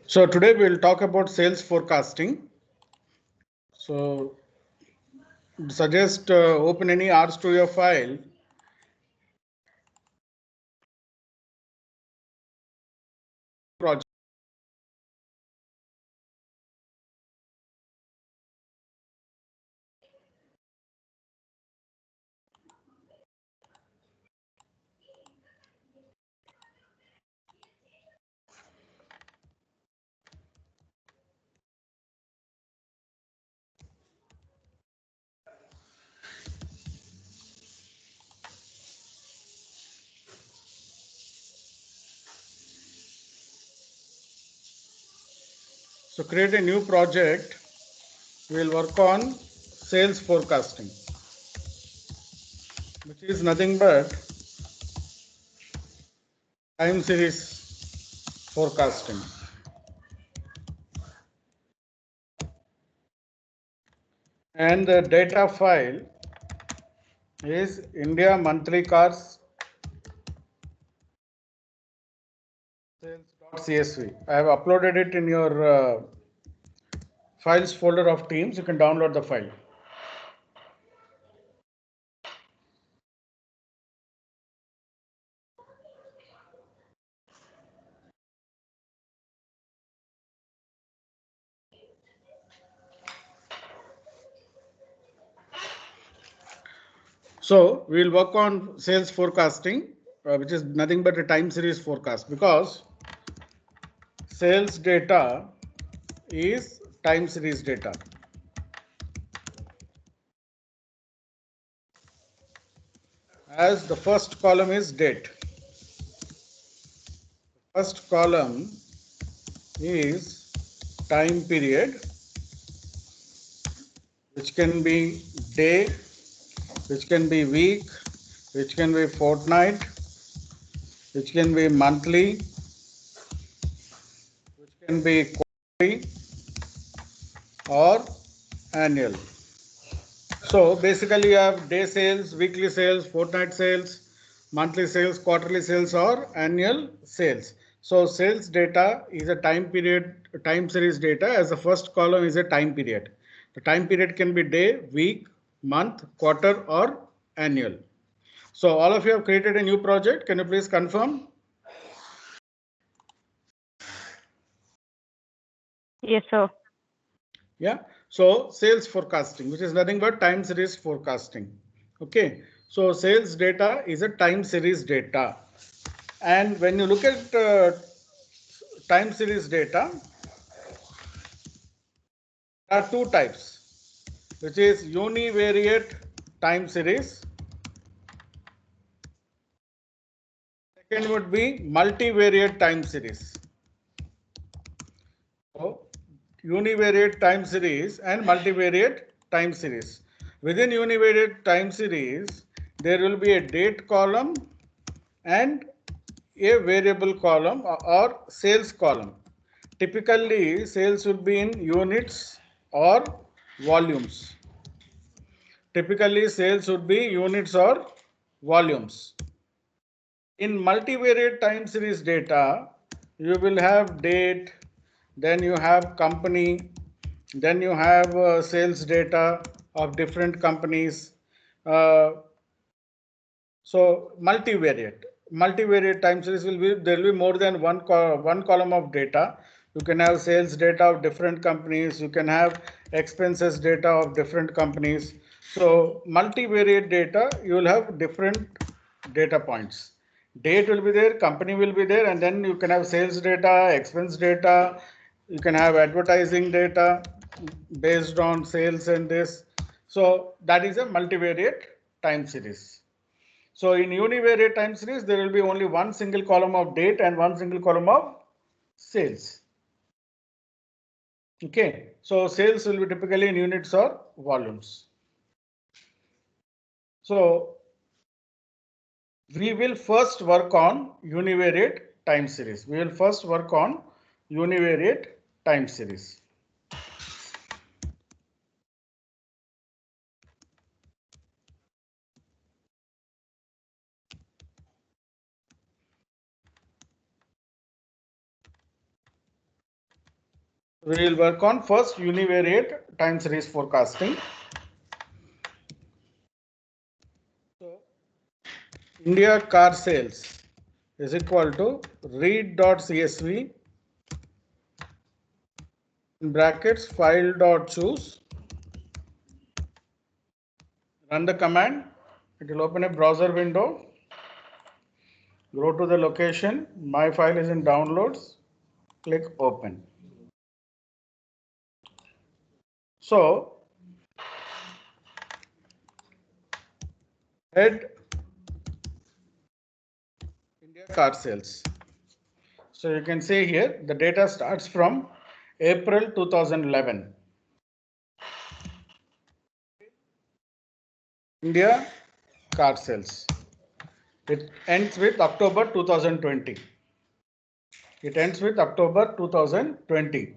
So today we will talk about sales forecasting. So suggest open any R Studio file. Project. So create a new project. We will work on sales forecasting, which is nothing but time series forecasting. And the data file is India monthly cars sales.csv. I have uploaded it in your files folder of Teams. You can download the file. So we will work on sales forecasting, which is nothing but a time series forecast, because sales data is time series data. As the first column is date. First column is time period, which can be day, which can be week, which can be fortnight, which can be monthly, which can be quarterly or annual. So basically you have day sales, weekly sales, fortnight sales, monthly sales, quarterly sales or annual sales. So sales data is a time period, time series data, as the first column is a time period. The time period can be day, week, month, quarter or annual. So all of you have created a new project. Can you please confirm? Yes, sir. Yeah. So sales forecasting, which is nothing but time series forecasting. Okay. So sales data is a time series data. And when you look at time series data, there are two types, which is univariate time series. Second would be multivariate time series. So univariate time series and multivariate time series. Within univariate time series, there will be a date column and a variable column or sales column. Typically, sales would be in units or volumes. Typically, sales would be units or volumes. In multivariate time series data, you will have date, then you have company, then you have sales data of different companies. Uh, so multivariate time series will be, there will be more than one column of data. You can have sales data of different companies. You can have expenses data of different companies. So multivariate data, you will have different data points. Date will be there, company will be there, and then you can have sales data, expense data. You can have advertising data based on sales and this. So that is a multivariate time series. So in univariate time series, there will be only one single column of date and one single column of sales. Okay, so sales will be typically in units or volumes. So we will first work on univariate time series. We will first work on univariate time series. We will work on first univariate time series forecasting. So Indiacarsales is equal to read.csv in brackets file.choose. Run the command. It will open a browser window. Go to the location. My file is in downloads. Click open. So head Indiacarsales. So you can see here the data starts from April 2011. Indiacarsales. It ends with October 2020. It ends with October 2020.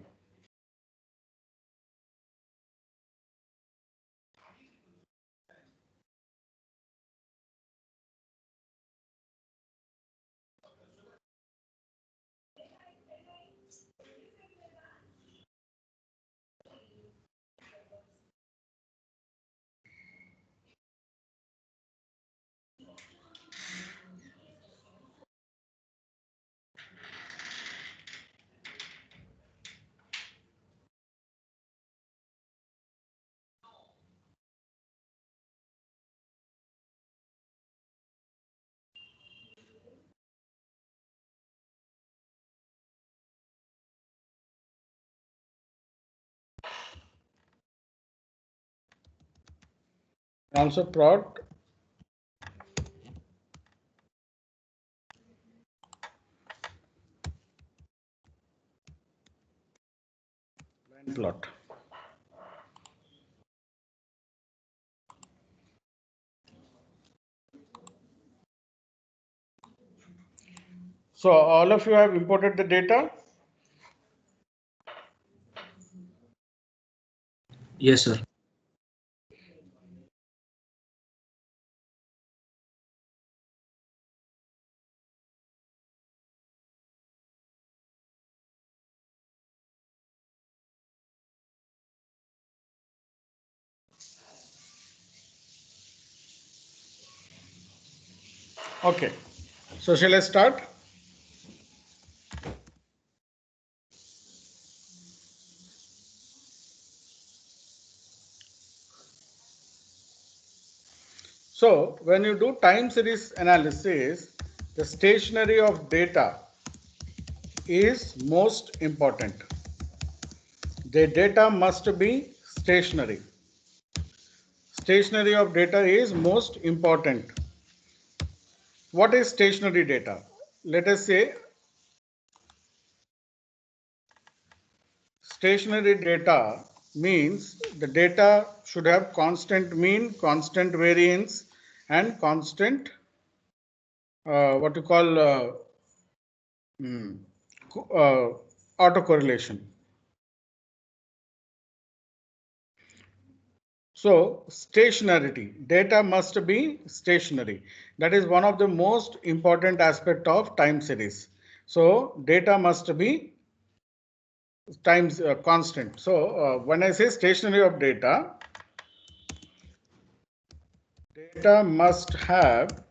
Also plot line plot. So all of you have imported the data. Yes, sir. Okay. So shall I start? So when you do time series analysis, the stationary of data is most important. The data must be stationary. Stationary of data is most important. What is stationary data? Let us say stationary data means the data should have constant mean, constant variance, and constant what you call autocorrelation. So stationarity, data must be stationary. That is one of the most important aspect of time series. So data must be times constant. So when I say stationary of data, data must have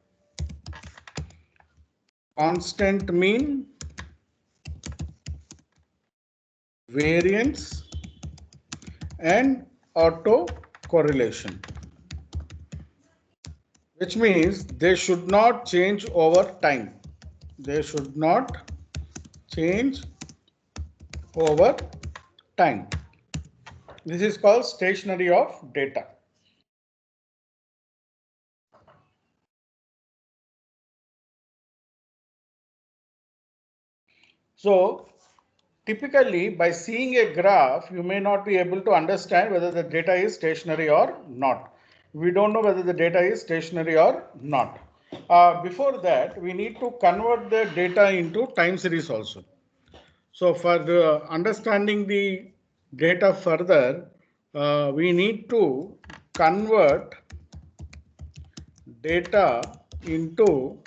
constant mean, variance, and autocorrelation, which means they should not change over time. They should not change over time. This is called stationary of data. So typically by seeing a graph, you may not be able to understand whether the data is stationary or not. We don't know whether the data is stationary or not. Before that, we need to convert the data into time series also. So for the understanding the data further, we need to convert data into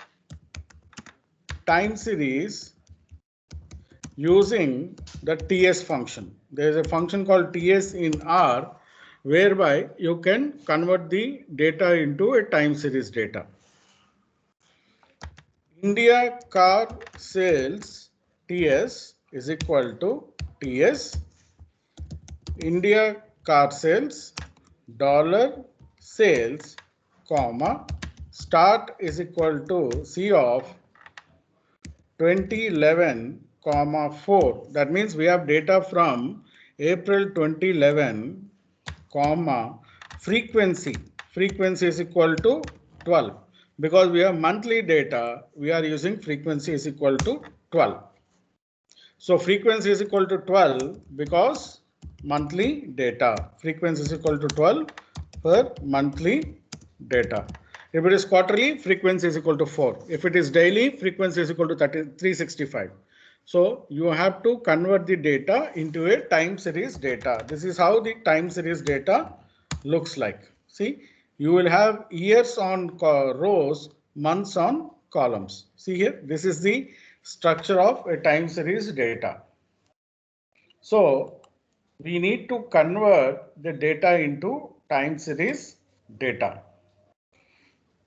time series using the TS function. There is a function called TS in R whereby you can convert the data into a time series data. India car sales TS is equal to TS India car sales dollar sales comma start is equal to C of 2011 comma 4. That means we have data from April 2011 comma frequency. Frequency is equal to 12. Because we have monthly data, we are using frequency is equal to 12. So frequency is equal to 12 because monthly data. Frequency is equal to 12 for monthly data. If it is quarterly, frequency is equal to 4. If it is daily, frequency is equal to 365. So you have to convert the data into a time series data. This is how the time series data looks like. See, you will have years on rows, months on columns. See here, this is the structure of a time series data. So we need to convert the data into time series data.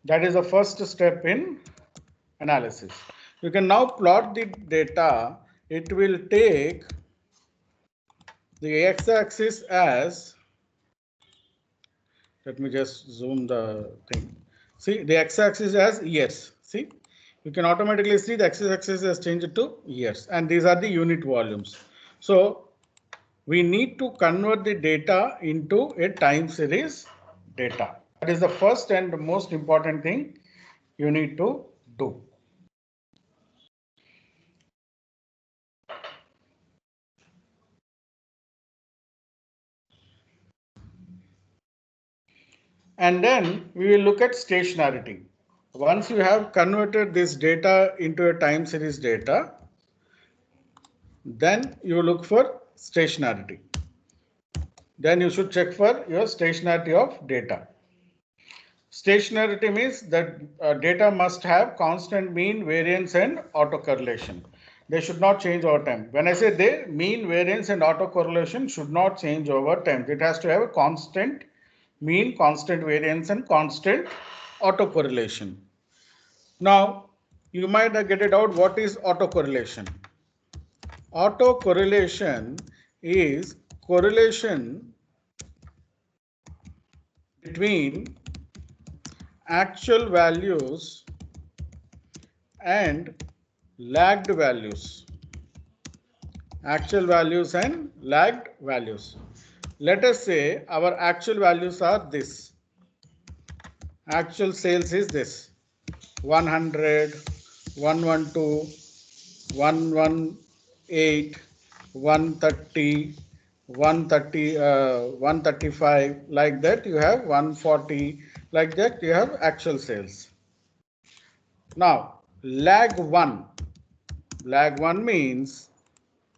That is the first step in analysis. You can now plot the data. It will take the x-axis as, let me just zoom the thing. See, the x-axis as years. See, you can automatically see the x-axis has changed to years, and these are the unit volumes. So we need to convert the data into a time series data. That is the first and most important thing you need to do. And then we will look at stationarity. Once you have converted this data into a time series data, then you look for stationarity. Then you should check for your stationarity of data. Stationarity means that data must have constant mean, variance and autocorrelation. They should not change over time. When I say they, mean, variance and autocorrelation should not change over time. It has to have a constant mean, constant variance and constant autocorrelation. Now, you might get it out. What is autocorrelation? Autocorrelation is correlation between actual values and lagged values. Actual values and lagged values. Let us say our actual values are this. Actual sales is this. 100, 112, 118, 130, 135, like that you have 140, like that you have actual sales. Now, lag 1. Lag 1 means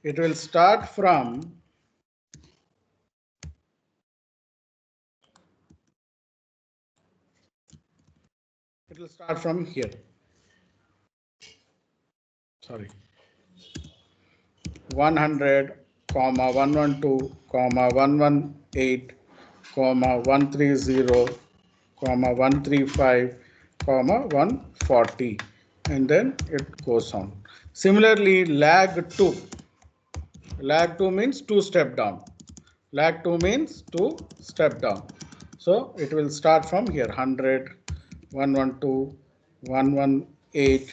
it will start from here. Sorry. 100, 112, 118, 130, 135, 140, and then it goes on. Similarly, lag 2. Lag 2 means 2 step down. Lag 2 means 2 step down. So it will start from here 100, 112, 118,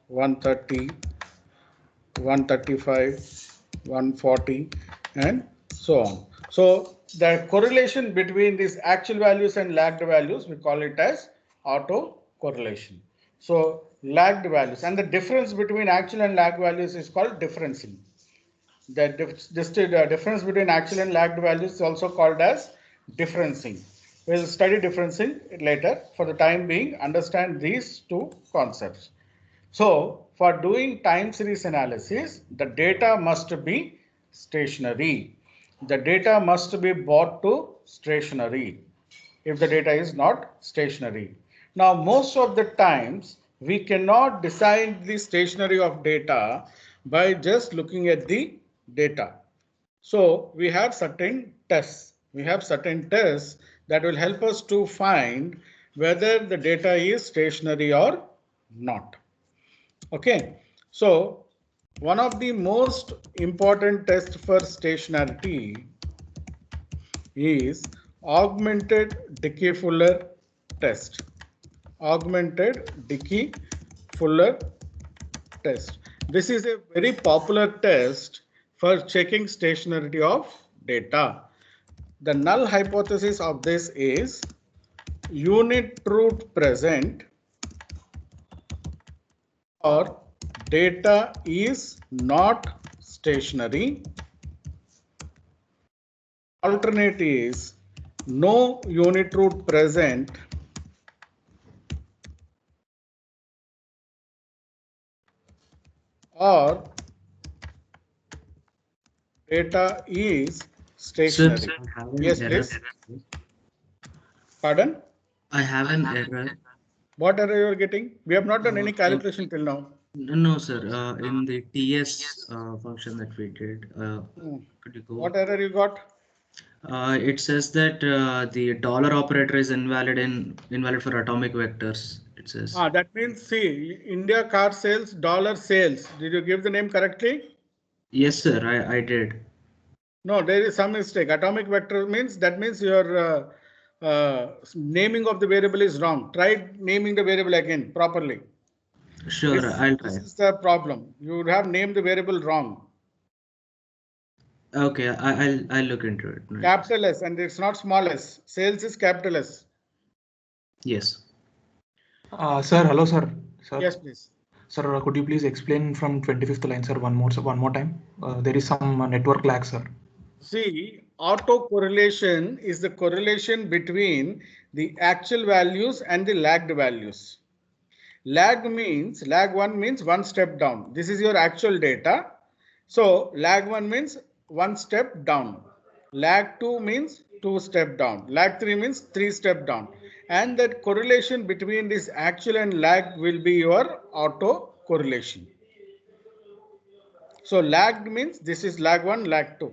130, 135, 140, and so on. So the correlation between these actual values and lagged values, we call it as autocorrelation. So lagged values, and the difference between actual and lagged values is called differencing. The difference between actual and lagged values is also called as differencing. We'll study differencing later. For the time being, understand these two concepts. So for doing time series analysis, the data must be stationary. The data must be brought to stationary if the data is not stationary. Now, most of the times we cannot decide the stationary of data by just looking at the data. So we have certain tests. We have certain tests that will help us to find whether the data is stationary or not. Okay. So one of the most important tests for stationarity is Augmented Dickey Fuller Test. Augmented Dickey Fuller Test. This is a very popular test for checking stationarity of data. The null hypothesis of this is unit root present or data is not stationary. Alternate is no unit root present or data is Sir, stationary. I have an Yes, error. please. Pardon? I have an error. What error you are getting? We have not done any In, calculation till now. no, sir. In the TS function that we did, could you go? What error you got? It says that the dollar operator is invalid for atomic vectors. It says. That means see, India car sales, dollar sales. Did you give the name correctly? Yes, sir. I did. No, there is some mistake. Atomic vector means that means your naming of the variable is wrong. Try naming the variable again properly. Sure, This I'll this try. is the problem. You would have named the variable wrong. Okay, I'll look into it. No issues. Capital S and it's not small s. Sales is capital S. Yes. Sir, hello, sir. Sir, Yes, please. sir, could you please explain from 25th line, sir, one more time? There is some network lag, sir. See, autocorrelation is the correlation between the actual values and the lagged values. Lag 1 means one step down. This is your actual data. So lag 1 means one step down. Lag 2 means two step down. Lag 3 means three step down. And that correlation between this actual and lag will be your auto correlation. So lagged means this is lag 1, lag 2.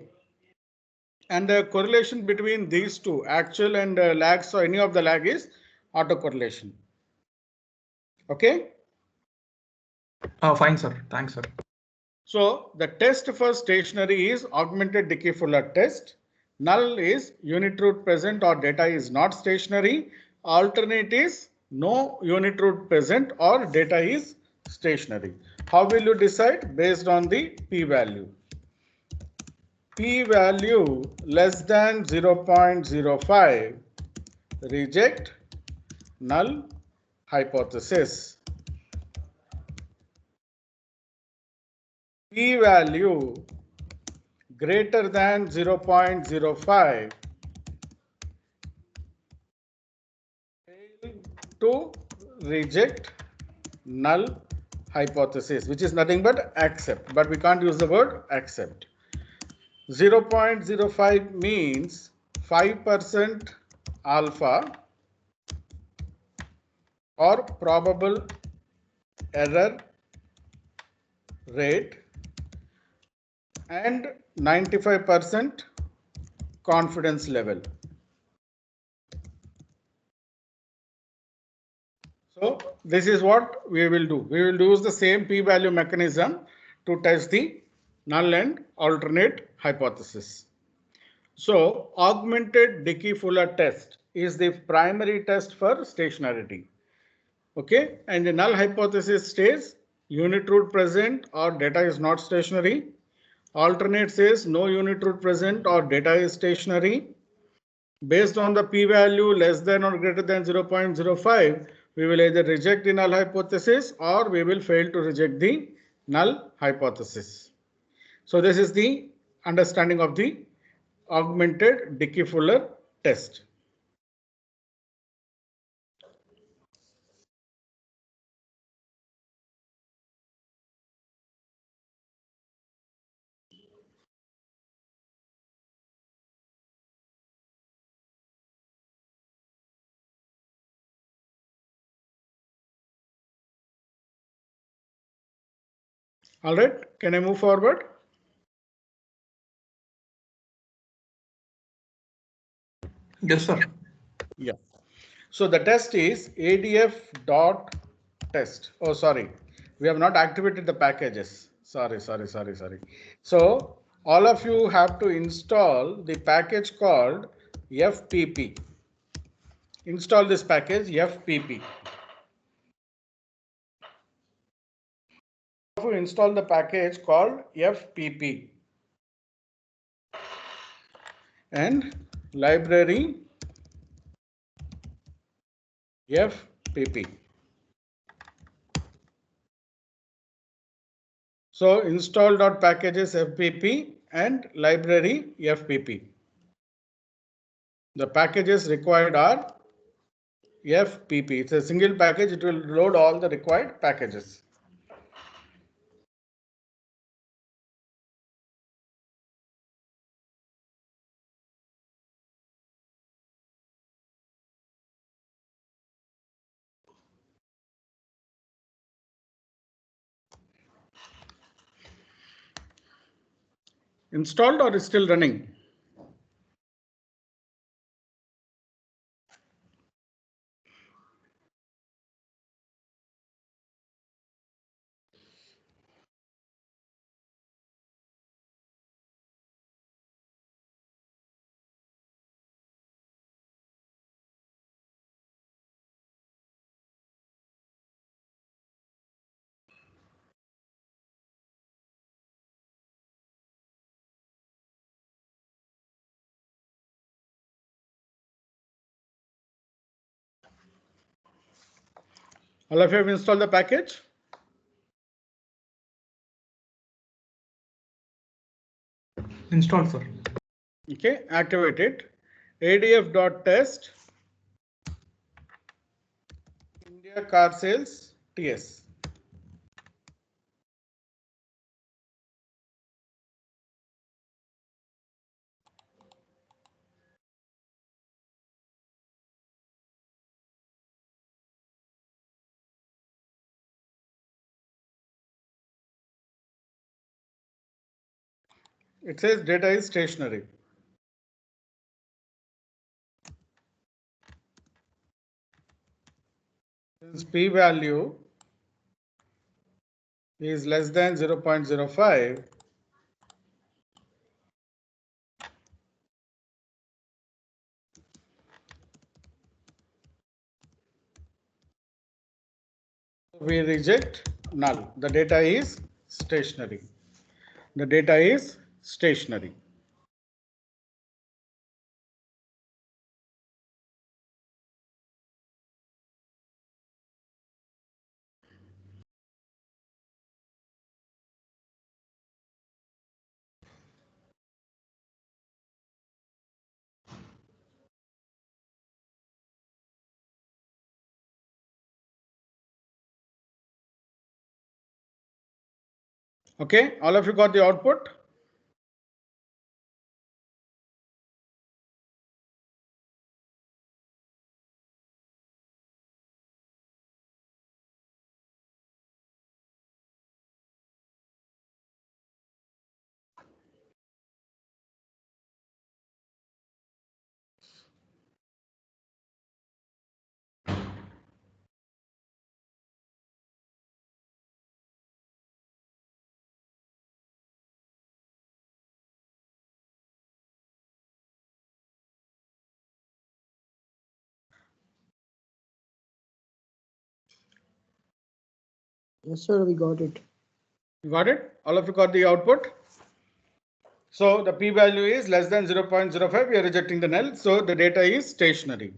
And the correlation between these two, actual and lag, so any of the lag is autocorrelation. Okay. Fine, sir. Thanks, sir. So the test for stationary is Augmented Dickey Fuller Test. Null is unit root present or data is not stationary. Alternate is no unit root present or data is stationary. How will you decide? Based on the p-value. P-value less than 0.05, reject null hypothesis. P-value greater than 0.05, fail to reject null hypothesis, which is nothing but accept, but we can't use the word accept. 0.05 means 5% alpha or probable error rate and 95% confidence level. So this is what we will do. We will use the same p-value mechanism to test the null and alternate hypothesis. So augmented Dickey Fuller test is the primary test for stationarity. Okay, and the null hypothesis states unit root present or data is not stationary. Alternate says no unit root present or data is stationary. Based on the p-value less than or greater than 0.05, we will either reject the null hypothesis or we will fail to reject the null hypothesis. So this is the understanding of the augmented Dickey Fuller test. All right, can I move forward? Yes, sir. Yeah. So the test is adf.test. Oh, sorry. We have not activated the packages. Sorry. So all of you have to install the package called FPP. Install this package FPP. Install the package called FPP and library FPP. So install.packages FPP and library FPP. The packages required are FPP. It's a single package. It will load all the required packages. Installed or is still running? All of you have installed the package? Installed, sir. Okay, activate it. adf.test indiacarsales TS. It says data is stationary. Since p-value is less than 0.05, we reject null. The data is stationary. The data is stationary. Okay, all of you got the output? Yes, sir, we got it. You got it? All of you got the output? So the p-value is less than 0.05. We are rejecting the null. So the data is stationary.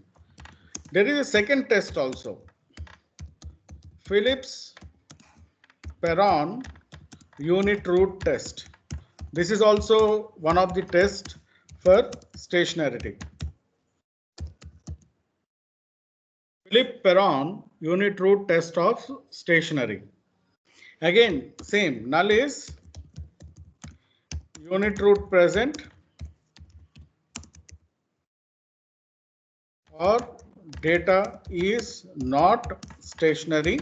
There is a second test also. Phillips Peron unit root test. This is also one of the tests for stationarity. Phillips Peron unit root test of stationary. Again, same. Null is unit root present or data is not stationary.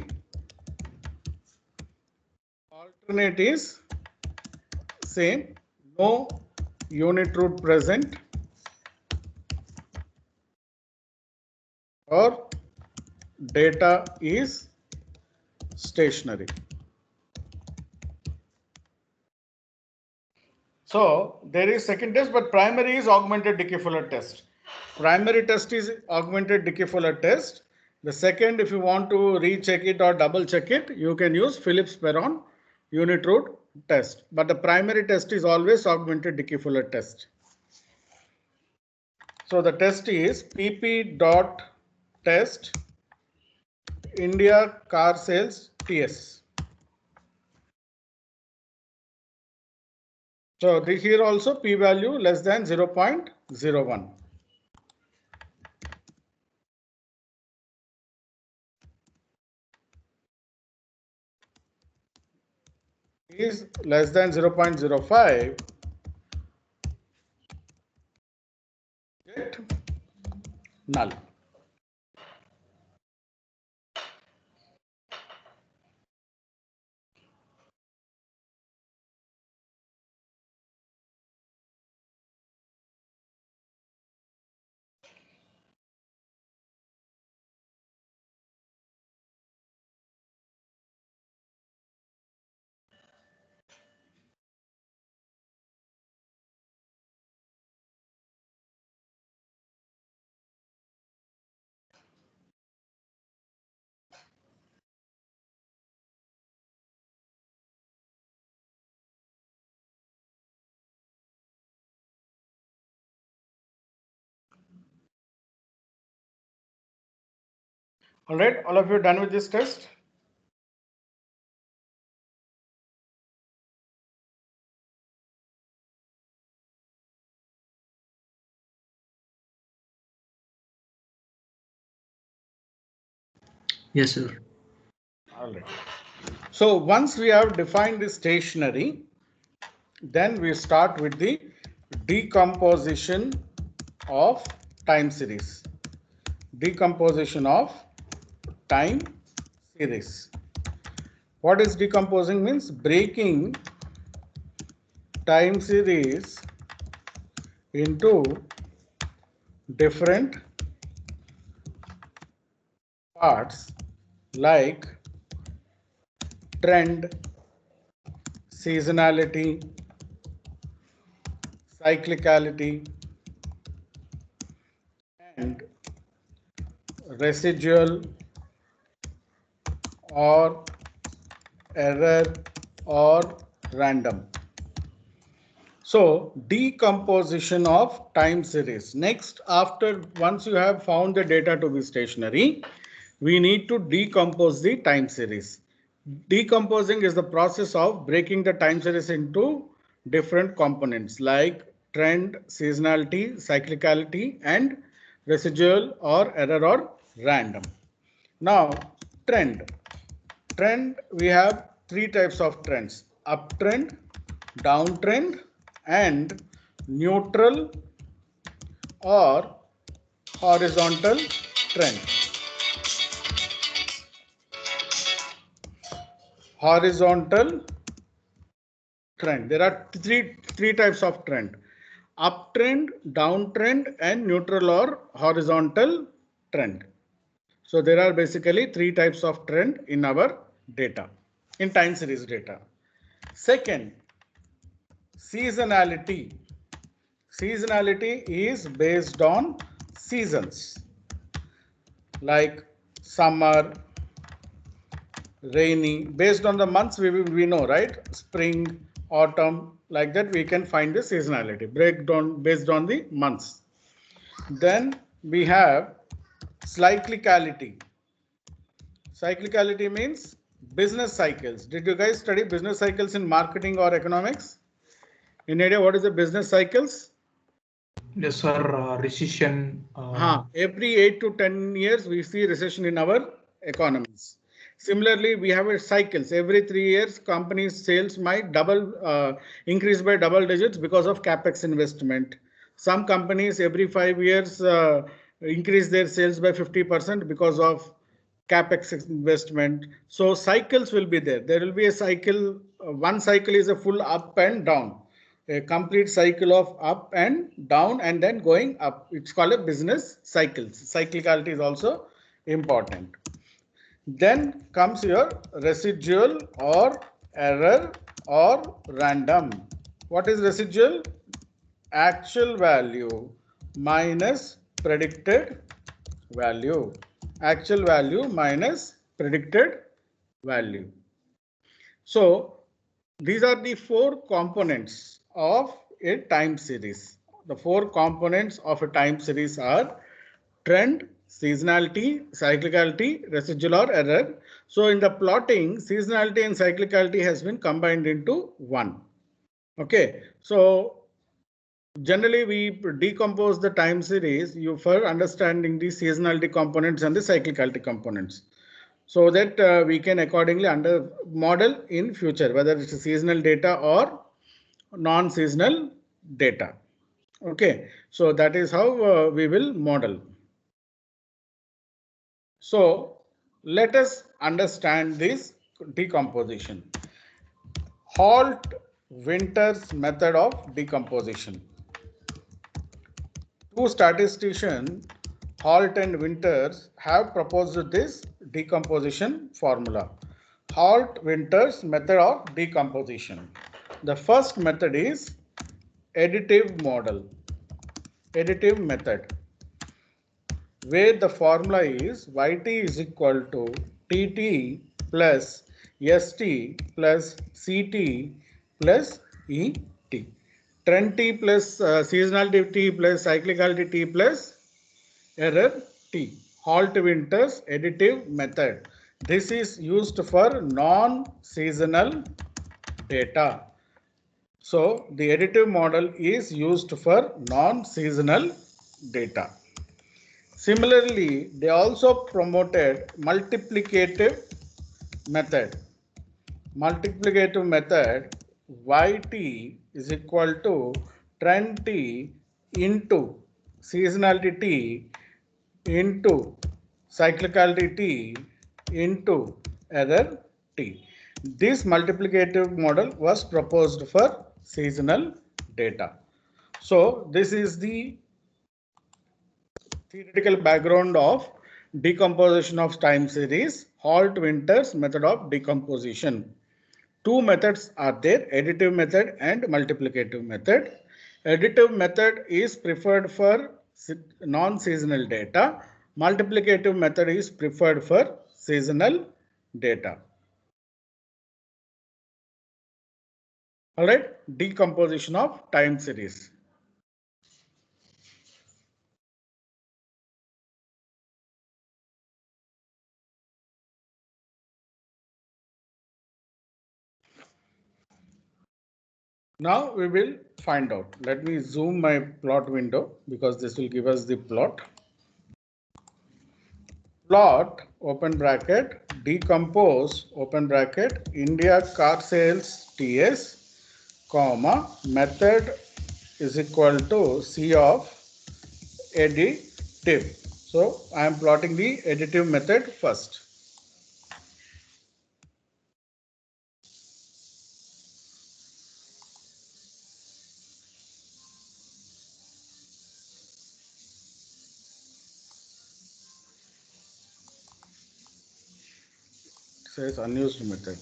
Alternate is same. No unit root present your data is stationary. So there is second test, but primary is Augmented Dickey Fuller Test. Primary test is Augmented Dickey Fuller Test. The second, if you want to recheck it or double check it, you can use Phillips Peron unit root test. But the primary test is always Augmented Dickey Fuller Test. So the test is pp.test indiacarsales TS. So here also p value less than 0.01. Is less than 0.05. Get null. All right, all of you done with this test? Yes, sir. All right. So once we have defined the stationary, then we start with the decomposition of time series. Decomposition of time series. What is decomposing means? Breaking time series into different parts like trend, seasonality, cyclicality, and residual or error or random. So decomposition of time series. Next, once you have found the data to be stationary, we need to decompose the time series. Decomposing is the process of breaking the time series into different components like trend, seasonality, cyclicality, and residual or error or random. Now, trend. Trend, we have three types of trends: uptrend, downtrend, and neutral or horizontal trend. Horizontal trend. There are three types of trend: uptrend, downtrend, and neutral or horizontal trend. So there are basically three types of trend in our data, in time series data. Second, seasonality. Seasonality is based on seasons like summer, rainy. Based on the months we know, right? Spring, autumn, like that we can find the seasonality breakdown based on the months. Then we have cyclicality. Cyclicality means business cycles. Did you guys study business cycles in marketing or economics? In idea what is the business cycles? Yes, sir. Recession. Every 8 to 10 years we see recession in our economies. Similarly, we have a cycles. Every 3 years, companies' sales might increase by double digits because of capex investment. Some companies every 5 years increase their sales by 50% because of capex investment. So cycles will be there. There will be a cycle. One cycle is a full up and down. a complete cycle of up and down and then going up. It's called a business cycles. Cyclicality is also important. Then comes your residual or error or random. What is residual? Actual value minus predicted value. Actual value minus predicted value. So these are the four components of a time series. The four components of a time series are trend, seasonality, cyclicality, residual or error. So in the plotting, seasonality and cyclicality has been combined into one. Okay, so generally we decompose the time series for understanding the seasonality components and the cyclicality components, so that we can accordingly model in future whether it's a seasonal data or non-seasonal data. Okay, so that is how we will model. So let us understand this decomposition. Holt-Winters method of decomposition. Two statisticians, Holt and Winters, have proposed this decomposition formula. Holt-Winters method of decomposition. The first method is additive model. Additive method, where the formula is yt is equal to tt plus st plus ct plus et. Trend t plus seasonality t plus cyclicality t plus error t. Holt-Winters additive method. This is used for non-seasonal data. So the additive model is used for non-seasonal data. Similarly, they also promoted multiplicative method. Multiplicative method, yt is equal to trend t into seasonality t into cyclicality t into error t. This multiplicative model was proposed for seasonal data. So this is the theoretical background of decomposition of time series, Holt-Winters method of decomposition. Two methods are there, additive method and multiplicative method. Additive method is preferred for non-seasonal data. Multiplicative method is preferred for seasonal data. All right, decomposition of time series. Now we will find out. Let me zoom my plot window because this will give us the plot. Plot open bracket decompose open bracket Indiacarsales TS comma method is equal to C of additive. So I am plotting the additive method first. It says unused method.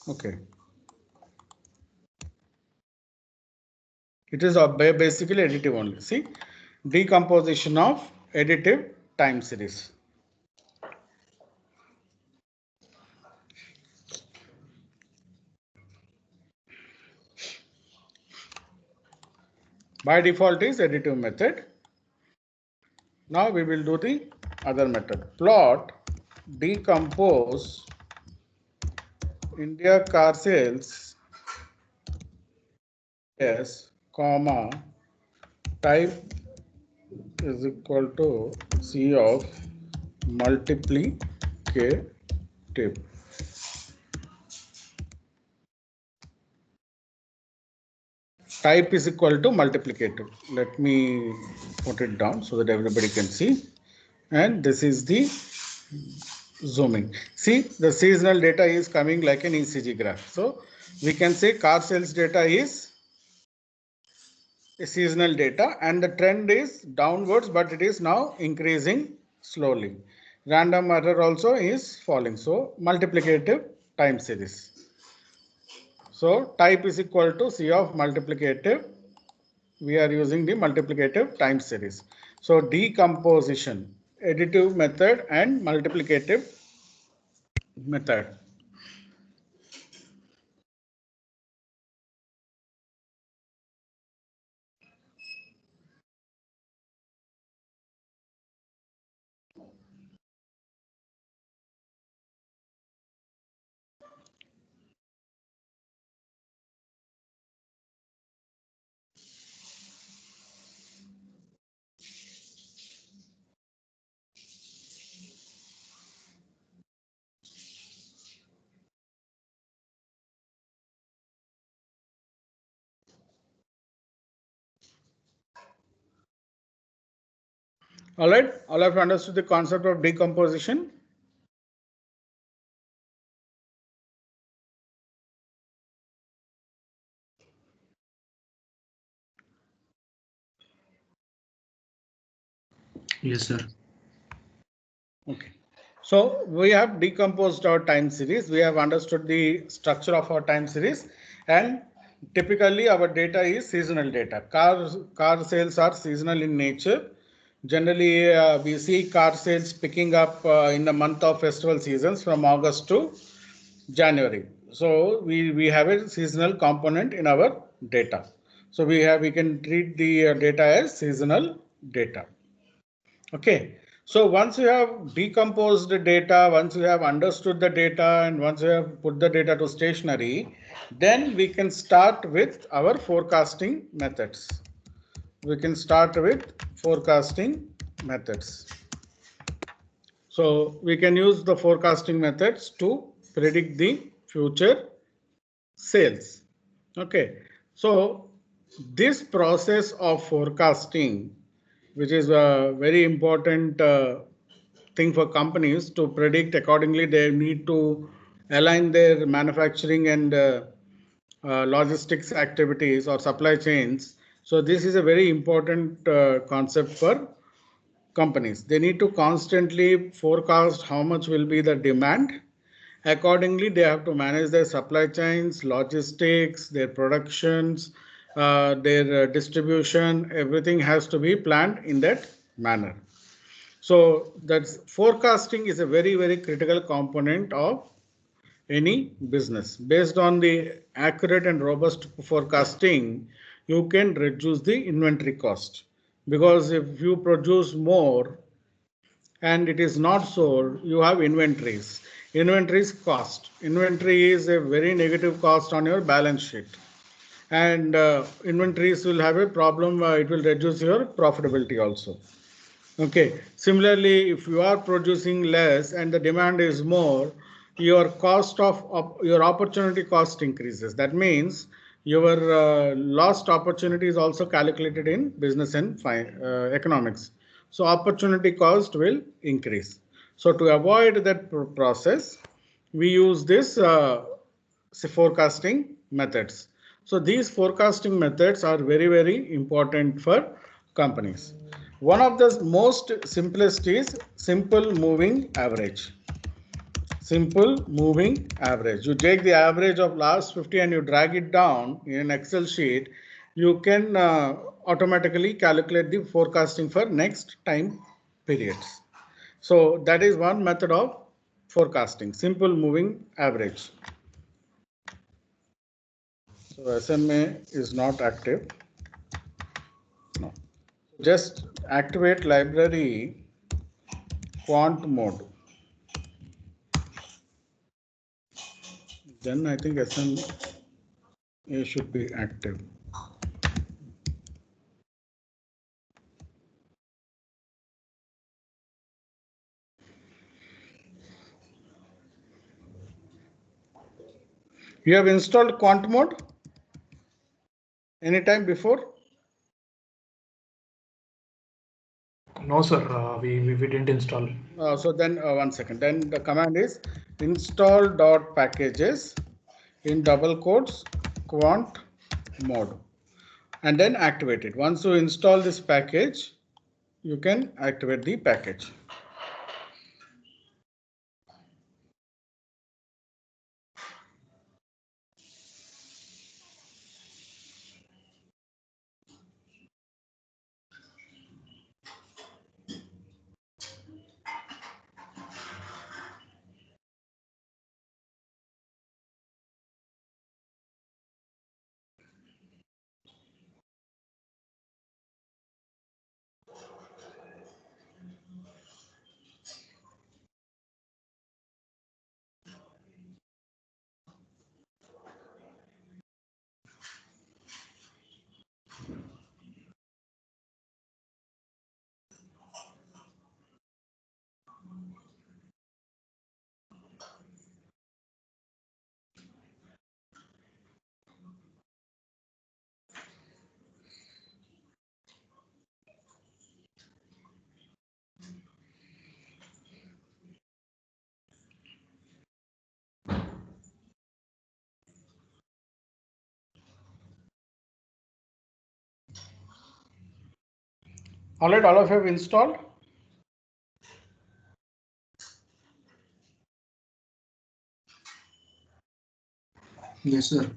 Okay. It is basically additive only. See, decomposition of additive time series. By default is additive method. Now we will do the other method. Plot decompose Indiacarsales yes, comma type is equal to C of multiplicative. Type is equal to multiplicative. Let me put it down so that everybody can see. And this is the zooming. See, the seasonal data is coming like an ECG graph. So we can say car sales data is seasonal data, and the trend is downwards, but it is now increasing slowly. Random error also is falling. So multiplicative time series. So type is equal to C of multiplicative. We are using the multiplicative time series. So decomposition, additive method and multiplicative method. All right, all have understood the concept of decomposition. Yes, sir. Okay. So we have decomposed our time series. We have understood the structure of our time series, and typically our data is seasonal data. Car sales are seasonal in nature. Generally, we see car sales picking up in the month of festival seasons from August to January. So we have a seasonal component in our data. So we can treat the data as seasonal data. Okay. So once you have decomposed the data, once you have understood the data, and once you have put the data to stationary, then we can start with our forecasting methods. We can start with forecasting methods. So we can use the forecasting methods to predict the future sales. Okay. So this process of forecasting, which is a very important thing for companies to predict accordingly, they need to align their manufacturing and logistics activities or supply chains. So this is a very important concept for companies. They need to constantly forecast how much will be the demand. Accordingly, they have to manage their supply chains, logistics, their productions, their distribution. Everything has to be planned in that manner. So that's forecasting is a very, very critical component of any business. Based on the accurate and robust forecasting, you can reduce the inventory cost. Because if you produce more and it is not sold, you have inventories. Inventories cost. Inventory is a very negative cost on your balance sheet. And inventories will have a problem. It will reduce your profitability also. Okay. Similarly, if you are producing less and the demand is more, your cost of your opportunity cost increases. That means your lost opportunity is also calculated in business and economics. So opportunity cost will increase. So to avoid that process, we use this forecasting methods. So these forecasting methods are very, very important for companies. One of the most simplest is simple moving average. Simple moving average. You take the average of last 50 and you drag it down in an Excel sheet. You can automatically calculate the forecasting for next time periods. So that is one method of forecasting, simple moving average. So SMA is not active. No. Just activate library quant mode. Then I think SMA should be active. You have installed quant mode anytime before? No, sir, we didn't install. So then 1 second. Then the command is install.packages in double quotes quant mode. and then activate it. Once you install this package, you can activate the package. All right, all of you have installed. Yes, sir.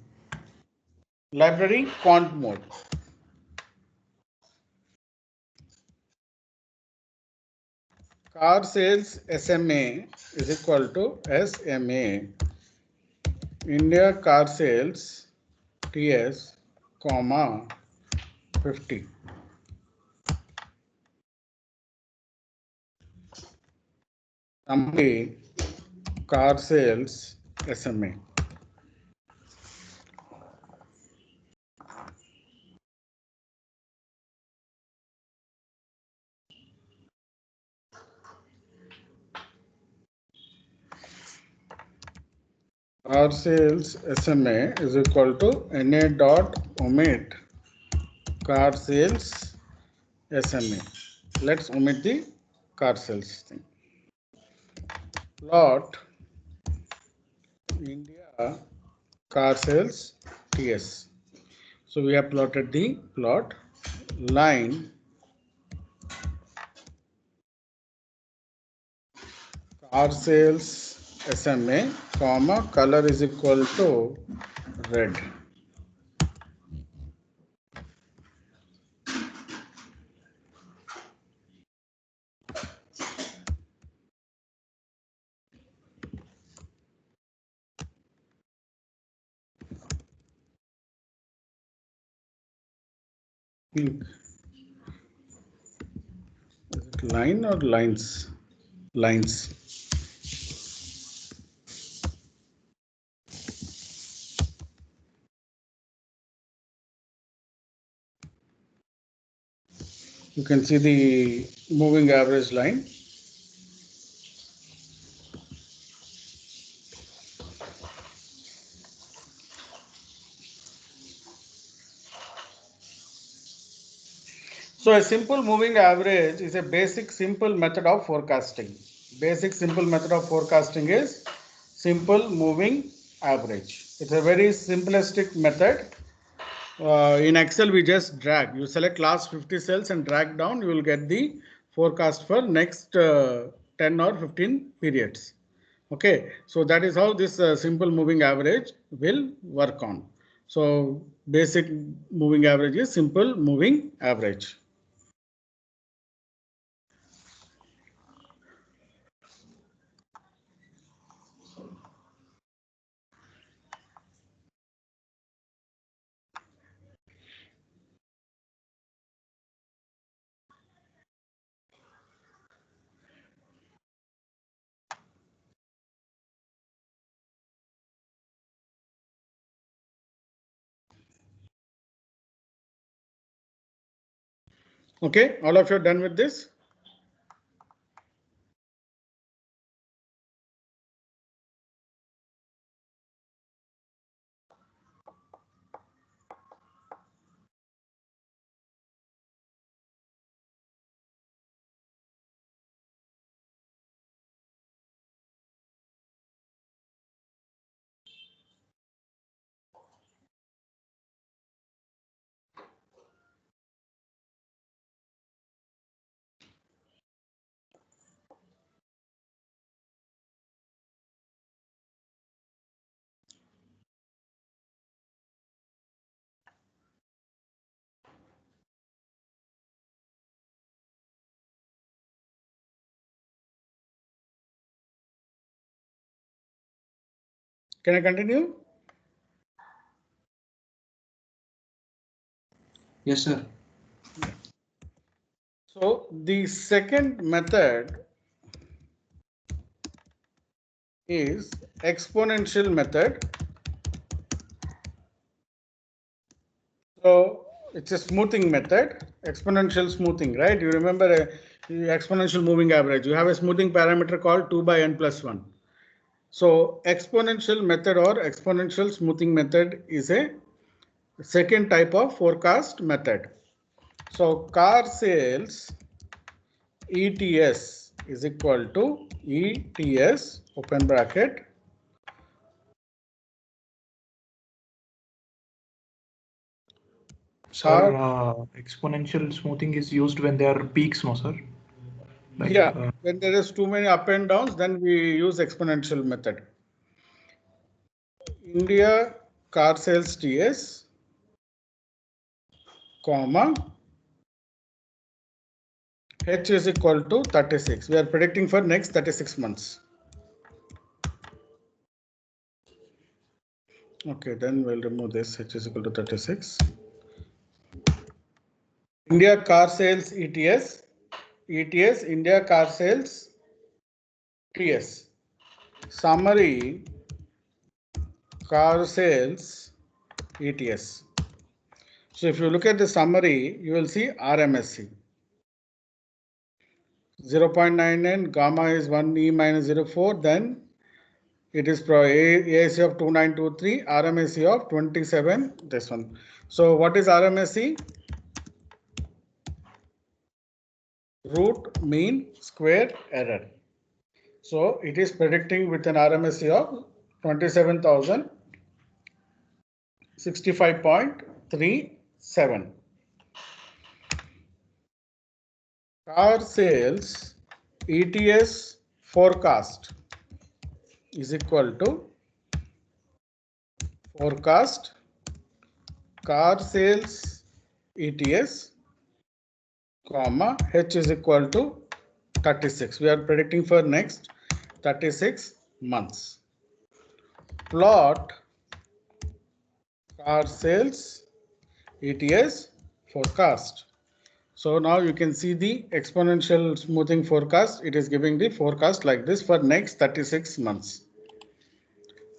Library quant mode. Car sales SMA is equal to SMA India car sales TS, comma 50. Summary car sales SMA. Car sales SMA is equal to NA dot omit car sales SMA. Let's omit the car sales thing. Plot India car sales TS. So we have plotted the plot line car sales SMA, comma color is equal to red. Pink. Is it line or lines? Lines. You can see the moving average line. So a simple moving average is a basic simple method of forecasting. Basic simple method of forecasting is simple moving average. It's a very simplistic method. In Excel, we just drag. You select last 50 cells and drag down. You will get the forecast for next 10 or 15 periods. Okay, so that is how this simple moving average will work on. So basic moving average is simple moving average. Okay, all of you are done with this? Can I continue? Yes, sir. So the second method is exponential method. So it's a smoothing method, exponential smoothing, right? You remember exponential moving average. You have a smoothing parameter called 2 by n plus 1. So exponential method or exponential smoothing method is a second type of forecast method. So car sales ETS is equal to ETS open bracket Sir, exponential smoothing is used when there are peaks, no, sir? Like, yeah, when there is too many up and downs, then we use exponential method. India car sales TS, comma, H is equal to 36. We are predicting for next 36 months. Okay, then we'll remove this. H is equal to 36. India car sales ETS, ETS, India car sales TS. Summary car sales ETS. So if you look at the summary, you will see RMSC. 0.99, gamma is 1e minus 04, then it is ASC of 2923, RMSC of 27, this one. So what is RMSC? Root mean square error. So it is predicting with an RMSC of 27,065.37. Car sales ETS forecast is equal to forecast car sales ETS, comma, H is equal to 36. We are predicting for next 36 months. Plot car sales ETS forecast. So now you can see the exponential smoothing forecast. It is giving the forecast like this for next 36 months.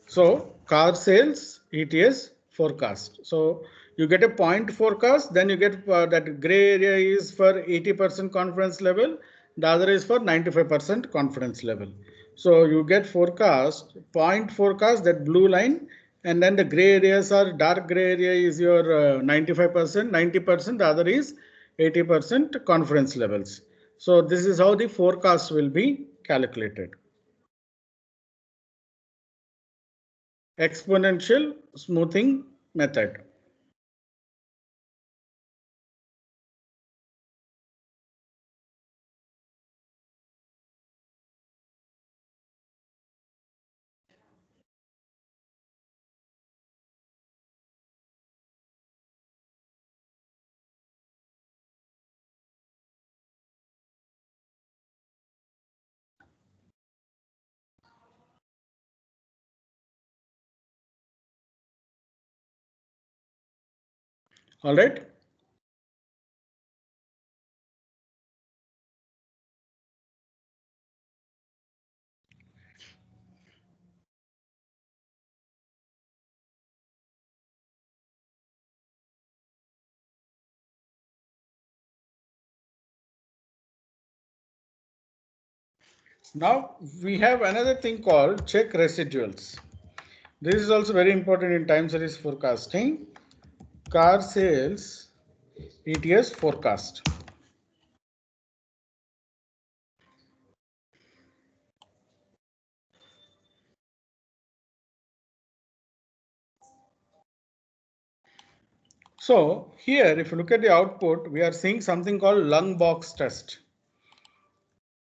So car sales ETS forecast. So you get a point forecast, then you get that gray area is for 80% confidence level, the other is for 95% confidence level. So you get forecast, point forecast, that blue line, and then the gray areas are dark gray area is your 95%, 90%, the other is 80% confidence levels. So this is how the forecast will be calculated. Exponential smoothing method. All right. Now we have another thing called check residuals. This is also very important in time series forecasting. Car sales ETS forecast. So here, if you look at the output, we are seeing something called lung box test.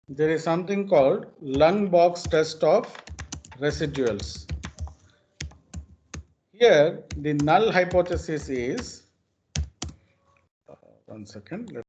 There is something called lung box test of residuals. Here, the null hypothesis is, one second, let's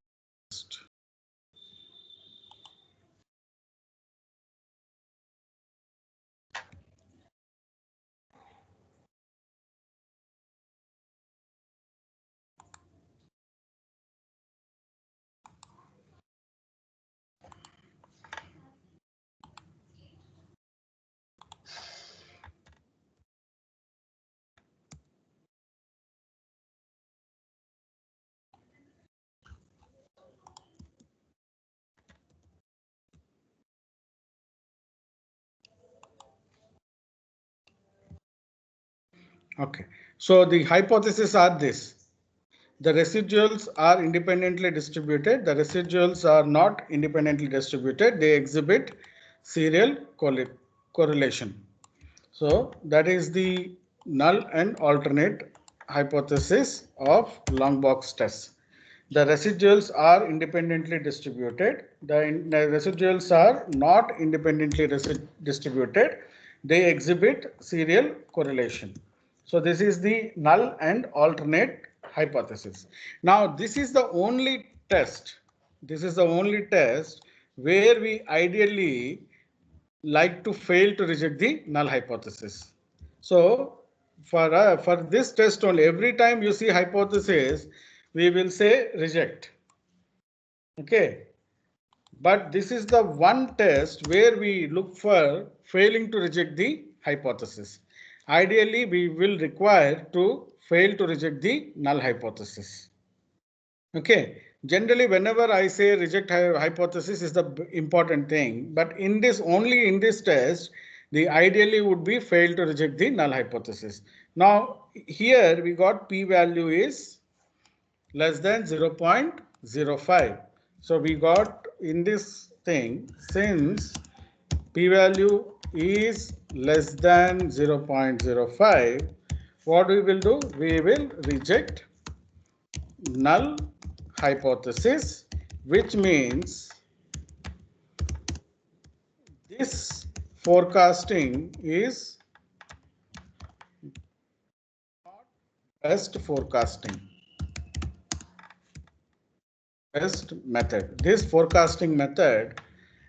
Okay. So the hypotheses are this. The residuals are independently distributed. The residuals are not independently distributed. They exhibit serial correlation. So that is the null and alternate hypothesis of long box test. The residuals are independently distributed. The residuals are not independently distributed. They exhibit serial correlation. So this is the null and alternate hypothesis. Now this is the only test. This is the only test where we ideally like to fail to reject the null hypothesis. So for this test only, every time you see hypothesis, we will say reject. Okay. But this is the one test where we look for failing to reject the hypothesis. Ideally, we will require to fail to reject the null hypothesis. Okay. Generally, whenever I say reject hypothesis is the important thing, but in this only in this test, the ideally would be fail to reject the null hypothesis. Now here we got p-value is less than 0.05. So we got in this thing, since p-value is less than 0.05, what we will do? We will reject null hypothesis, which means this forecasting is not best forecasting. Best method. This forecasting method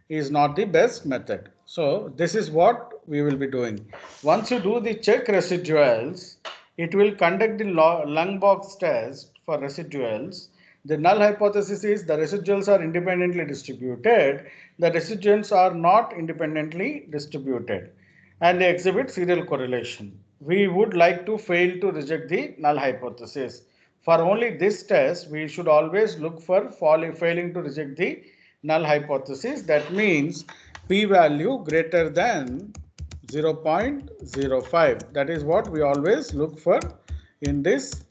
is not the best method. So this is what we will be doing. Once you do the check residuals, it will conduct the lung box test for residuals. The null hypothesis is the residuals are independently distributed. The residuals are not independently distributed and they exhibit serial correlation. We would like to fail to reject the null hypothesis. For only this test, we should always look for failing to reject the null hypothesis. That means p-value greater than 0.05. That is what we always look for in this test.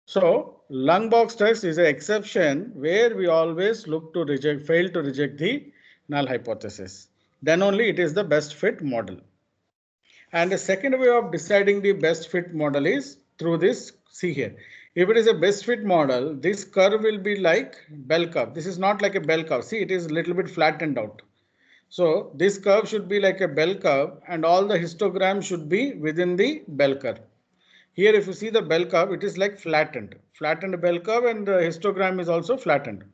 So lung box test is an exception where we always look to fail to reject the null hypothesis. Then only it is the best fit model. And the second way of deciding the best fit model is through this. See here, if it is a best fit model, this curve will be like bell curve. This is not like a bell curve. See, it is a little bit flattened out. So this curve should be like a bell curve and all the histograms should be within the bell curve. Here if you see the bell curve, it is like flattened bell curve, and the histogram is also flattened.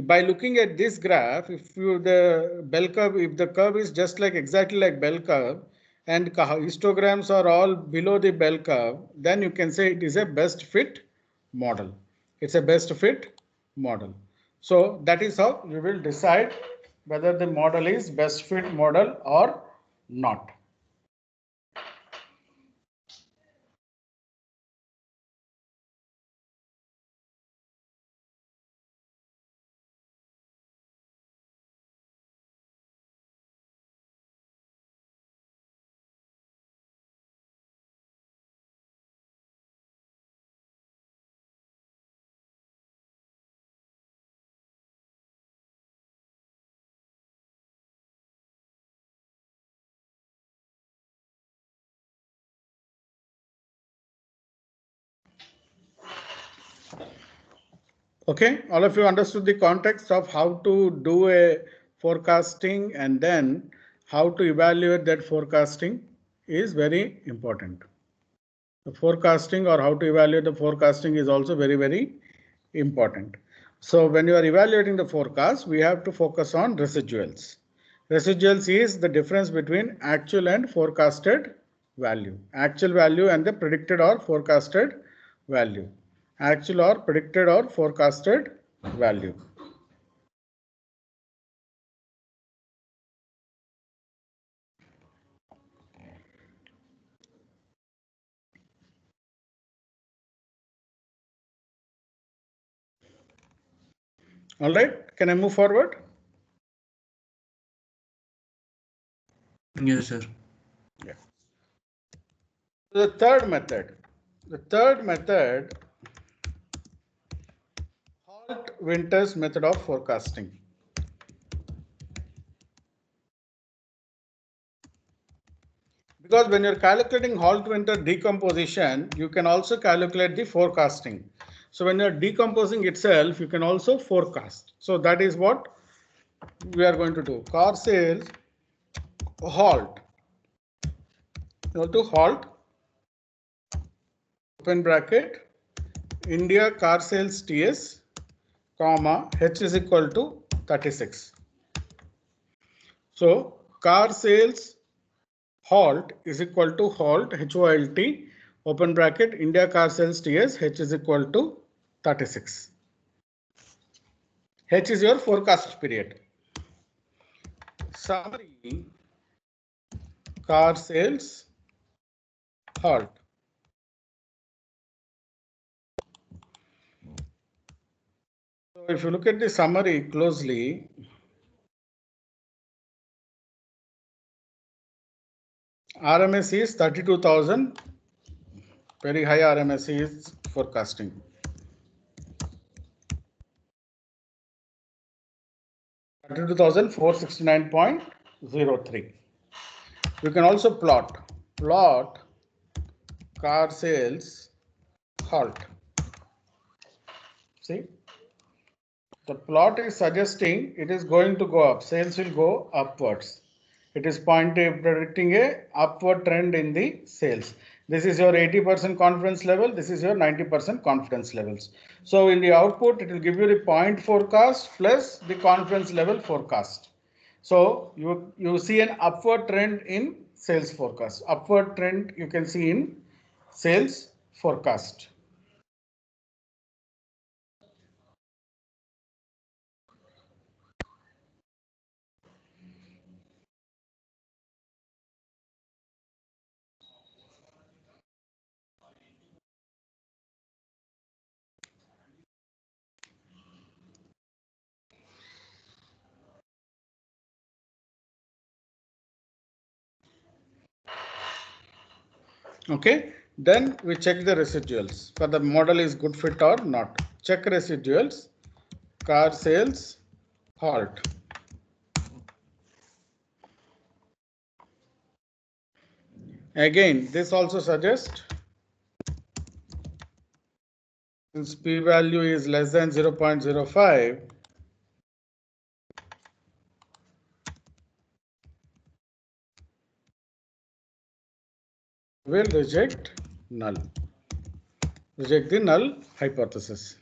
By looking at this graph, if the curve is just like exactly like bell curve and histograms are all below the bell curve, then you can say it is a best fit model. It's a best fit model. So that is how you will decide whether the model is best fit model or not. Okay, all of you understood the context of how to do a forecasting and then how to evaluate that forecasting is very important. The forecasting or how to evaluate the forecasting is also very, very important. So when you are evaluating the forecast, we have to focus on residuals. Residuals is the difference between actual and forecasted value. Actual value and the predicted or forecasted value. Actual or predicted or forecasted value. All right, can I move forward? Yes, sir. Yeah. The third method, Holt-Winters method of forecasting. Because when you're calculating Holt-Winters decomposition, you can also calculate the forecasting. So when you're decomposing itself, you can also forecast. So that is what we are going to do. Car sales halt. Equal to halt, open bracket, Indiacarsales TS, comma, H is equal to 36. So car sales halt is equal to halt, HOLT, open bracket, Indiacarsales TS, H is equal to 36. H is your forecast period. Summary, car sales halt. So if you look at the summary closely, RMS is 32,000, very high RMS is forecasting. $32,469.03. You can also plot car sales halt. See, the plot is suggesting it is going to go up. Sales will go upwards. It is predicting a upward trend in the sales. This is your 80% confidence level. This is your 90% confidence levels. So in the output, it will give you the point forecast plus the confidence level forecast. So you see an upward trend in sales forecast. Upward trend you can see in sales forecast. Okay, then we check the residuals for the model is good fit or not. Check residuals, car sales halt. Again, this also suggests since p value is less than 0.05, will reject null. Reject the null hypothesis.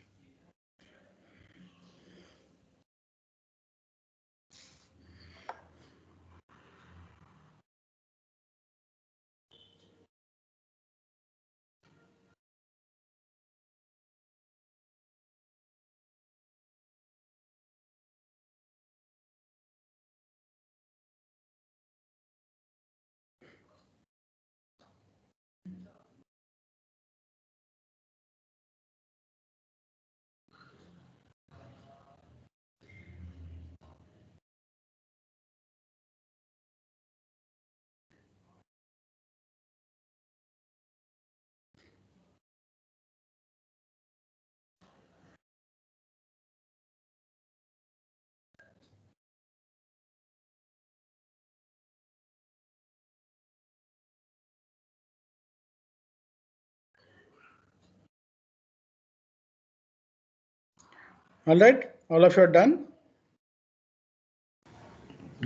All right, all of you are done.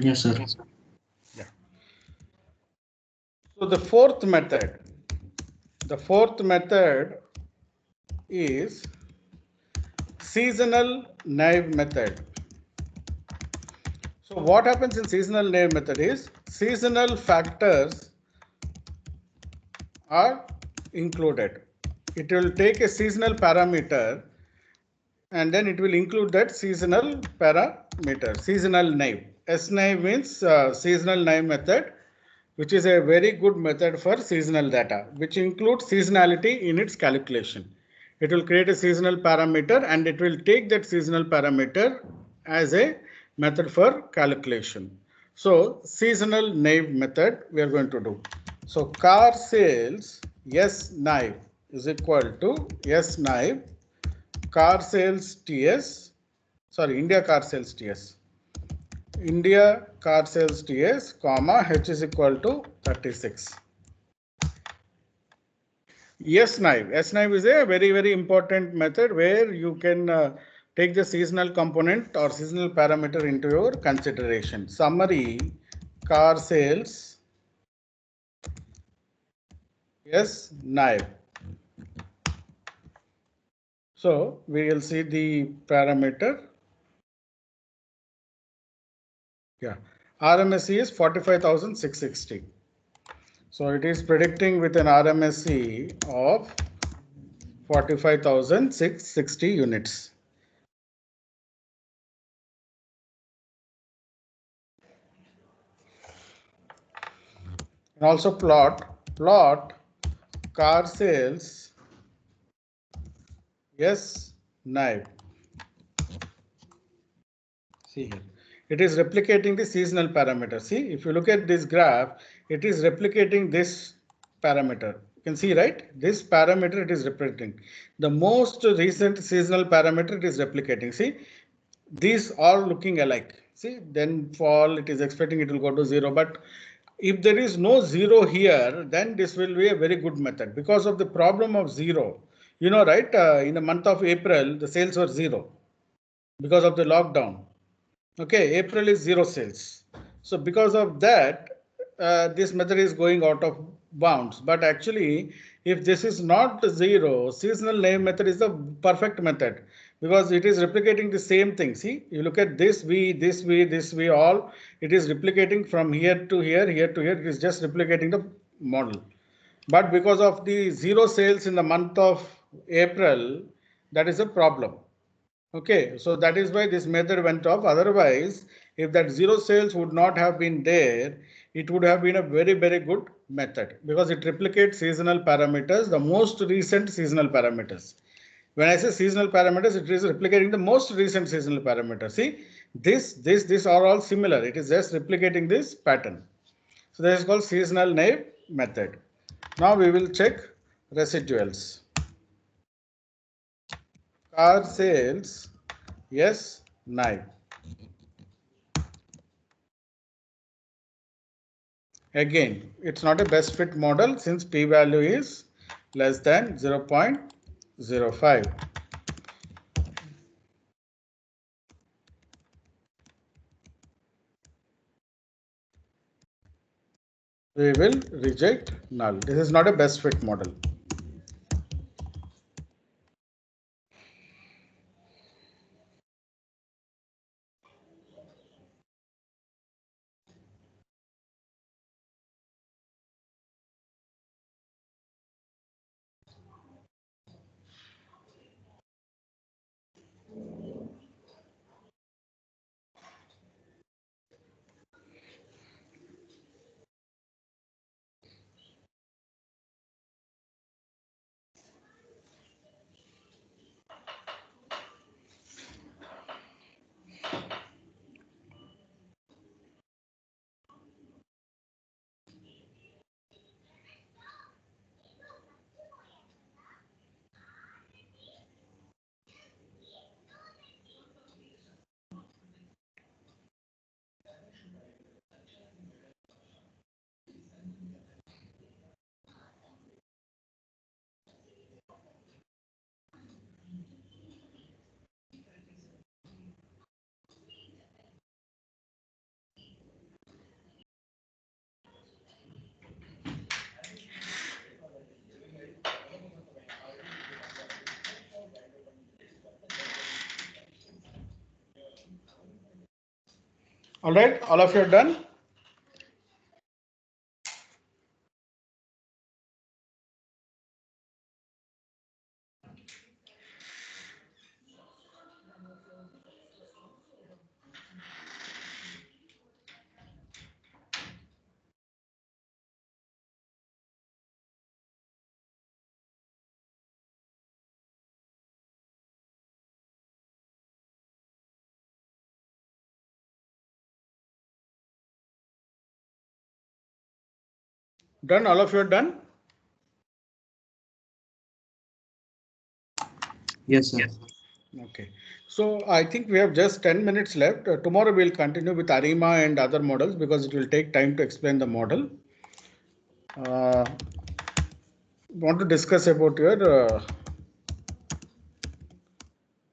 Yes, sir. Yeah. So the fourth method is seasonal naive method. So what happens in seasonal naive method is seasonal factors are included. It will take a seasonal parameter and then it will include that seasonal parameter, seasonal naive. S-naive means seasonal naive method, which is a very good method for seasonal data, which includes seasonality in its calculation. It will create a seasonal parameter and it will take that seasonal parameter as a method for calculation. So seasonal naive method we are going to do. So car sales S knife is equal to S knife car sales TS, sorry, India car sales TS. India car sales TS, comma, H is equal to 36. S knife is a very important method where you can take the seasonal component or seasonal parameter into your consideration. Summary car sales S knife. So we will see the parameter. Yeah, RMSE is 45,660. So it is predicting with an RMSE of 45,660 units. And also plot car sales S knife. See here, it is replicating the seasonal parameter. See, if you look at this graph, it is replicating this parameter. You can see, right? This parameter it is replicating. The most recent seasonal parameter it is replicating. See, these are looking alike. See, then fall, it is expecting it will go to 0. But if there is no 0 here, then this will be a very good method because of the problem of 0. You know, right? In the month of April, the sales were 0 because of the lockdown. Okay, April is 0 sales. So because of that, this method is going out of bounds. But actually, if this is not 0, seasonal name method is the perfect method because it is replicating the same thing. See, you look at this V, this V, this V, all it is replicating from here to here, here to here. It is just replicating the model. But because of the 0 sales in the month of April, that is a problem. Okay, so that is why this method went off. Otherwise, if that 0 sales would not have been there, it would have been a very good method because it replicates seasonal parameters, the most recent seasonal parameters. When I say seasonal parameters, it is replicating the most recent seasonal parameters. See, this are all similar. It is just replicating this pattern. So this is called seasonal naive method. Now we will check residuals. Car sales, yes, knife. Again, it's not a best fit model since p-value is less than 0.05. We will reject null. This is not a best fit model. All right, all of you are done. Done, all of you are done. Yes, sir. Okay. So I think we have just 10 minutes left. Tomorrow we'll continue with ARIMA and other models because it will take time to explain the model. Want to discuss about your